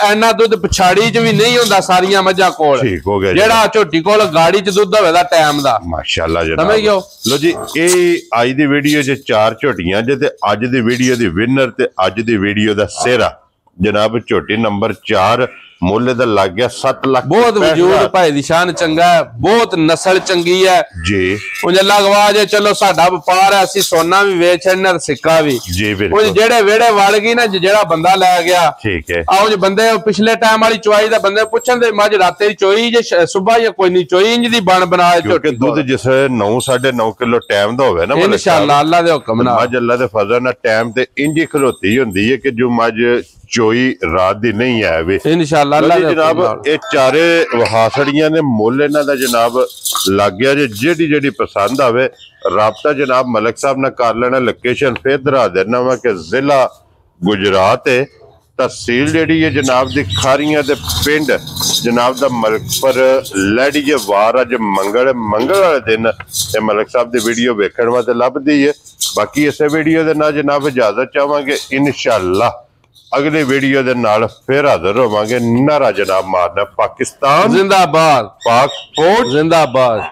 ਐਨਾ ਦੁੱਧ ਪਛਾੜੀ ਚ ਵੀ ਨਹੀਂ ਹੁੰਦਾ ਸਾਰੀਆਂ ਮੱਝਾਂ ਕੋਲ ਠੀਕ ਹੋ ਗਿਆ ਜਿਹੜਾ ਝੋਟੀ ਕੋਲ ਗਾੜੀ ਚ ਦੁੱਧ ਹੋਵੇ ਦਾ ਟਾਈਮ ਦਾ ਮਾਸ਼ਾਅੱਲਾ ਜਨਾਬ ਸਮਝ ਗਿਓ ਲੋ ਜੀ ਇਹ ਅੱਜ ਦੀ ਵੀਡੀਓ 'ਚ 4 ਝੋਟੀਆਂ ਜੇ ਤੇ ਅੱਜ ਦੀ ਵੀਡੀਓ ਦੀ ਵਿਨਰ ਤੇ ਅੱਜ ਦੀ ਵੀਡੀਓ ਦਾ ਸਿਹਰਾ ਜਨਾਬ ਝੋਟੀ ਨੰਬਰ 4 ਮੁੱਲ ਦਾ ਲੱਗ ਗਿਆ 7 ਲੱਖ ਬਹੁਤ ਵਜੂਦ ਭਾਈ ਦੀ ਸ਼ਾਨ ਚੰਗਾ ਹੈ ਬਹੁਤ ਨਸਲ ਚੰਗੀ ਹੈ ਜੀ ਉਹ ਅੱਲਾ ਗਵਾਹ ਜੇ ਚਲੋ ਸਾਡਾ ਵਪਾਰ ਹੈ ਅਸੀਂ ਸੋਨਾ ਵੀ ਵੇਚ ਛੱਡਣਾ ਸਿੱਕਾ ਵੀ ਜੀ ਬਿਲਕੁਲ ਉਹ ਜਿਹੜੇ ਵਿਹੜੇ ਵੜ ਗਈ ਨਾ ਜਿਹੜਾ ਬੰਦਾ ਲੈ ਗਿਆ ਠੀਕ ਹੈ ਆਓ ਜੇ ਬੰਦੇ ਪਿਛਲੇ ਟਾਈਮ ਵਾਲੀ ਚੁਆਈ ਦਾ ਬੰਦੇ ਪੁੱਛਣ ਦੇ ਮੱਝ ਰਾਤੇ ਦੀ ਚੋਈ ਜੇ ਸਵੇਰ ਜਾਂ ਕੋਈ ਨਹੀਂ ਚੋਈ ਇੰਜ ਦੀ ਬਣ ਬਣਾਏ ਕਿਉਂਕਿ ਦੁੱਧ ਜਿਸ 9 9.5 ਕਿਲੋ ਟਾਈਮ ਦਾ ਹੋਵੇ ਨਾ ਇਨਸ਼ਾਅੱਲਾ ਅੱਲਾ ਦੇ ਹੁਕਮ ਨਾਲ ਮੱਝ ਅੱਲਾ ਦੇ ਫਜ਼ਲ ਨਾਲ ਟਾਈਮ ਤੇ ਇੰਜ ਖਲੋਤੀ ਹੁੰਦੀ ਹੈ ਕਿ ਜੋ ਮੱਝ ਚੋਈ ਰਾਤ ਦੀ ਨਹੀਂ ਆਏ ਵੇ ਇਨਸ਼ਾਅੱਲਾ ਅੱਲਾ ਦੇ ਜਨਾਬ ਇਹ ਚਾਰੇ ਵਹਾਸੜੀਆਂ ਨੇ ਮੁੱਲ ਇਹਨਾਂ ਦਾ ਜਨਾਬ ਲੱਗ ਗਿਆ ਜੇ ਜਿਹੜੀ ਪਸੰਦ ਆਵੇ ਰਾਬਤਾ ਜਨਾਬ ਮਲਕ ਸਾਹਿਬ ਨਾਲ ਕਰ ਲੈਣਾ ਲੋਕੇਸ਼ਨ ਫੇਰ ਦਰਾ ਦੇਣਾ ਵਾ ਕਿ ਜ਼ਿਲ੍ਹਾ ਗੁਜਰਾਤ ਹੈ ਤਹਿਸੀਲ ਜਿਹੜੀ ਹੈ ਜਨਾਬ ਦੀ ਖਾਰੀਆਂ ਦੇ ਪਿੰਡ ਜਨਾਬ ਦਾ ਮਲਕਪੁਰ ਲੈਡੀ ਜੇ ਵਾਰ ਅੱਜ ਮੰਗਲ ਵਾਲੇ ਦਿਨ ਇਹ ਮਲਕ ਸਾਹਿਬ ਦੀ ਵੀਡੀਓ ਵੇਖਣ ਵਾਸਤੇ ਲੱਭਦੀ ਹੈ ਬਾਕੀ ਇਸੇ ਵੀਡੀਓ ਦੇ ਨਾਲ ਜਨਾਬ ਇਜਾਜ਼ਤ ਚਾਹਾਂਗੇ ਇਨਸ਼ਾਅੱਲਾ ਅਗਲੇ ਵੀਡੀਓ ਦੇ ਨਾਲ ਫਿਰ ਹਾਜ਼ਰ ਹੋਵਾਂਗੇ ਨਾਰਾ ਜਨਾਬ ਮਾਰਨਾ ਪਾਕਿਸਤਾਨ ਜ਼ਿੰਦਾਬਾਦ ਪਾਕ ਫੌਜ ਜ਼ਿੰਦਾਬਾਦ